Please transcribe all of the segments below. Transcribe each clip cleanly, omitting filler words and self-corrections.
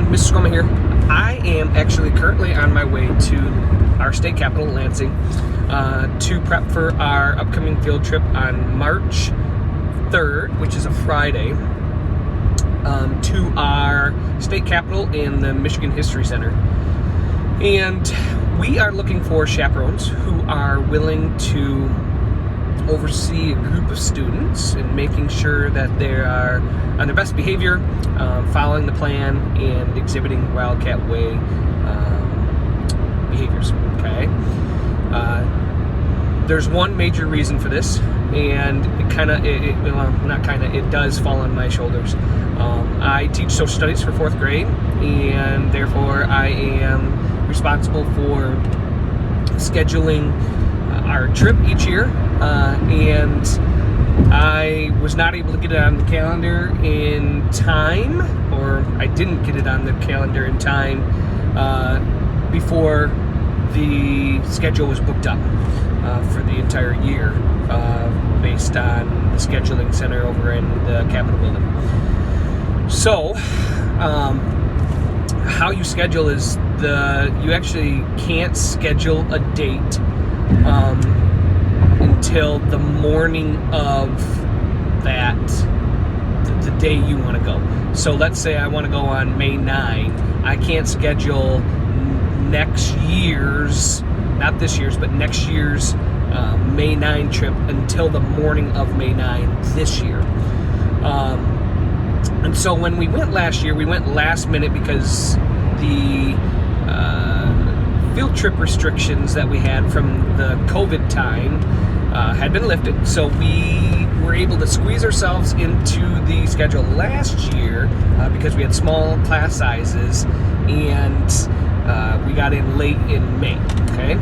everyone, Mr. Skoma here. I am actually currently on my way to our state capital, Lansing, to prep for our upcoming field trip on March 3rd, which is a Friday, to our state capital in the Michigan History Center. And we are looking for chaperones who are willing to oversee a group of students and making sure that they are on their best behavior, following the plan, and exhibiting Wildcat Way behaviors. Okay. There's one major reason for this, and it does fall on my shoulders. I teach social studies for 4th grade, and therefore I am responsible for scheduling our trip each year, and I was not able to get it on the calendar in time, or I didn't get it on the calendar in time before the schedule was booked up for the entire year, based on the scheduling center over in the Capitol building. So, how you schedule is you actually can't schedule a date until the morning of the day you want to go. So let's say I want to go on May 9. I can't schedule next year's, not this year's, but next year's May 9 trip until the morning of May 9 this year. And so when we went last year, we went last minute because the field trip restrictions that we had from the COVID time had been lifted. So we were able to squeeze ourselves into the schedule last year because we had small class sizes, and we got in late in May. Okay.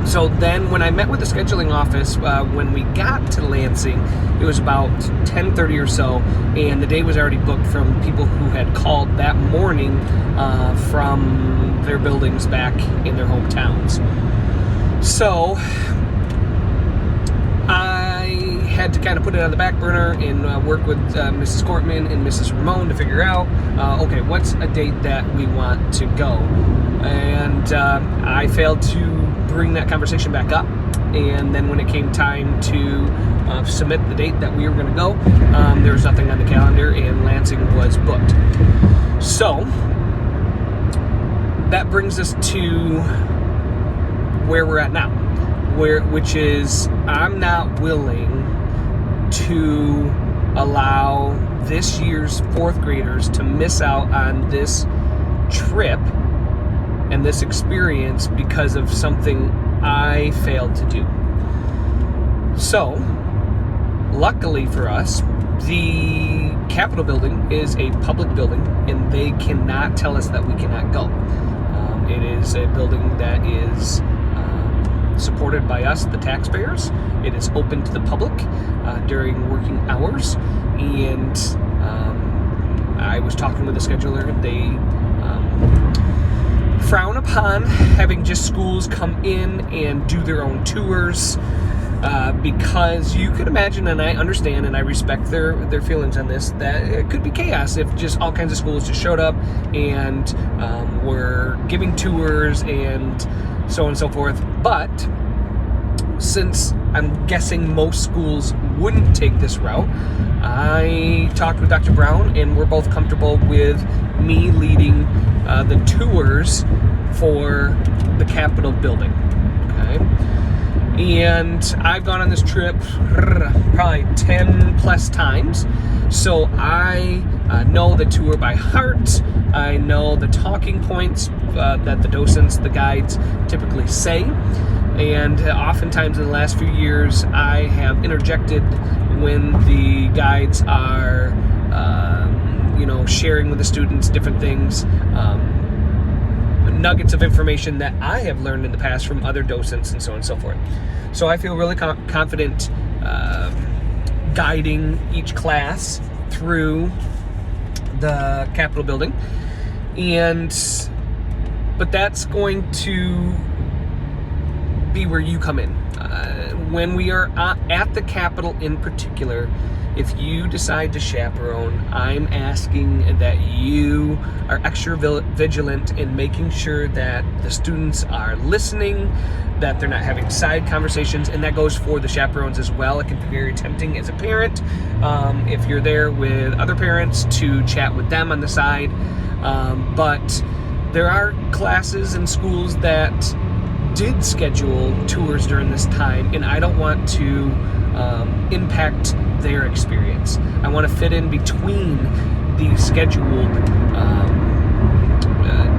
So then when I met with the scheduling office, when we got to Lansing, it was about 10:30 or so, and the day was already booked from people who had called that morning from their buildings back in their hometowns. So I had to kind of put it on the back burner and work with Mrs. Cortman and Mrs. Ramon to figure out, okay, what's a date that we want to go? And I failed to bring that conversation back up. And then when it came time to submit the date that we were going to go, there was nothing on the calendar, and Lansing was booked. So that brings us to where we're at now, which is I'm not willing to allow this year's 4th graders to miss out on this trip and this experience because of something I failed to do. So, luckily for us, the Capitol building is a public building, and they cannot tell us that we cannot go. It is a building that is supported by us, the taxpayers. It is open to the public during working hours, and I was talking with the scheduler. They frown upon having just schools come in and do their own tours, because you could imagine, and I understand and I respect their feelings on this, that it could be chaos if just all kinds of schools just showed up and were giving tours and so on and so forth. But since I'm guessing most schools wouldn't take this route, I talked with Dr. Brown, and we're both comfortable with me leading the tours for the Capitol building. Okay. And I've gone on this trip probably 10 plus times. So I know the tour by heart. I know the talking points that the docents, the guides typically say. And oftentimes in the last few years, I have interjected when the guides are, sharing with the students different things, nuggets of information that I have learned in the past from other docents and so on and so forth. So I feel really confident guiding each class through the Capitol building. But that's going to be where you come in. When we are at the Capitol in particular, if you decide to chaperone, I'm asking that you are extra vigilant in making sure that the students are listening, that they're not having side conversations, and that goes for the chaperones as well. It can be very tempting as a parent, if you're there with other parents, to chat with them on the side. But there are classes and schools that did schedule tours during this time, and I don't want to impact their experience. I want to fit in between the scheduled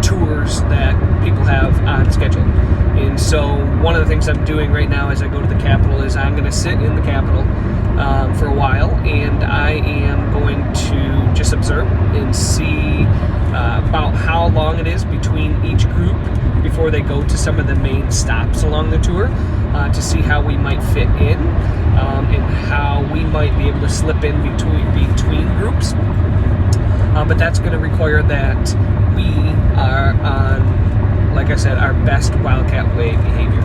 tours that people have on schedule. And so one of the things I'm doing right now as I go to the Capitol is I'm going to sit in the Capitol for a while, and I am going to just observe and see about how long it is between each group before they go to some of the main stops along the tour, to see how we might fit in, and how we might be able to slip in between groups. But that's going to require that we are on, like I said, our best Wildcat Way behavior.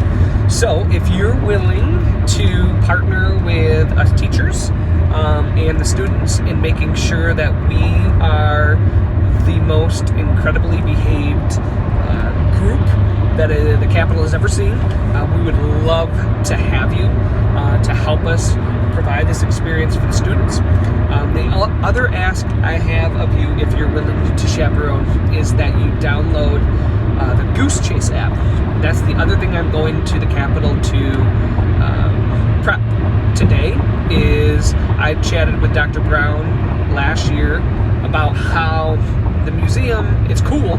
So if you're willing to partner with us teachers and the students in making sure that we are the most incredibly behaved group that the Capitol has ever seen, we would love to have you to help us provide this experience for the students. The other ask I have of you, if you're willing to chaperone, is that you download the Goose Chase app. That's the other thing I'm going to the Capitol to prep today. Is I chatted with Dr. Brown last year about how the museum is cool,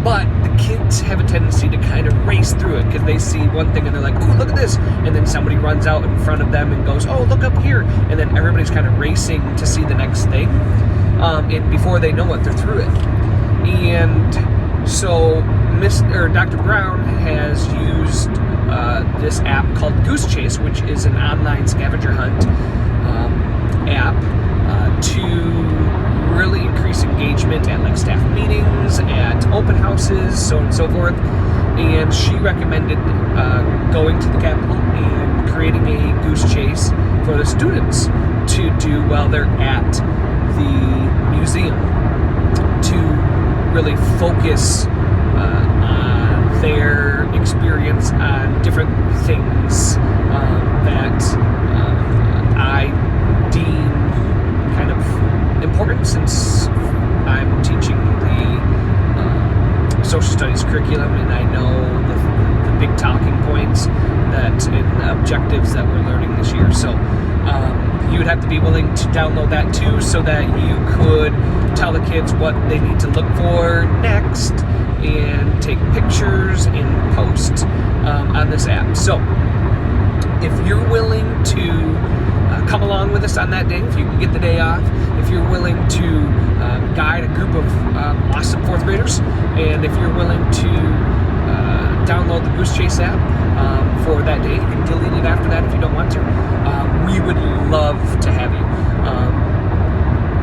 but the kids have a tendency to kind of race through it because they see one thing and they're like, "Ooh, look at this!" And then somebody runs out in front of them and goes, "Oh, look up here!" And then everybody's kind of racing to see the next thing, and before they know it, they're through it. And so Dr. Brown has used this app called Goose Chase, which is an online scavenger hunt app to really increase engagement at like staff meetings, at open houses, so on and so forth. And she recommended going to the Capitol and creating a Goose Chase for the students to do while they're at the museum, to really focus on their experience on different things that I deem kind of important, since I'm teaching the social studies curriculum, and I know the big talking points that and the objectives that we're learning this year. So you would have to be willing to download that too, so that you could tell the kids what they need to look for next and take pictures and post on this app. So if you're willing to come along with us on that day, if you can get the day off, if you're willing to guide a group of awesome fourth graders, and if you're willing to download the Goose Chase app for that day, you can delete it after that if you don't want to. We would love to have you.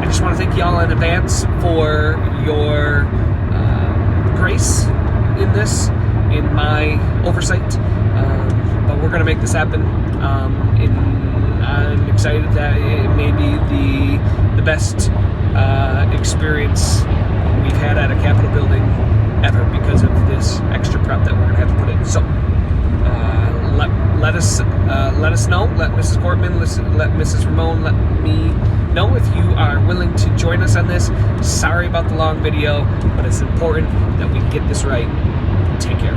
I just want to thank you all in advance for your grace in this, in my oversight. But we're going to make this happen. I'm excited that it may be the best experience we've had at a Capitol building ever, because of this extra prep that we're going to have to put in. So let us know. Let Mrs. Cortman, let Mrs. Ramon, let me know if you are willing to join us on this. Sorry about the long video, but it's important that we get this right. Take care.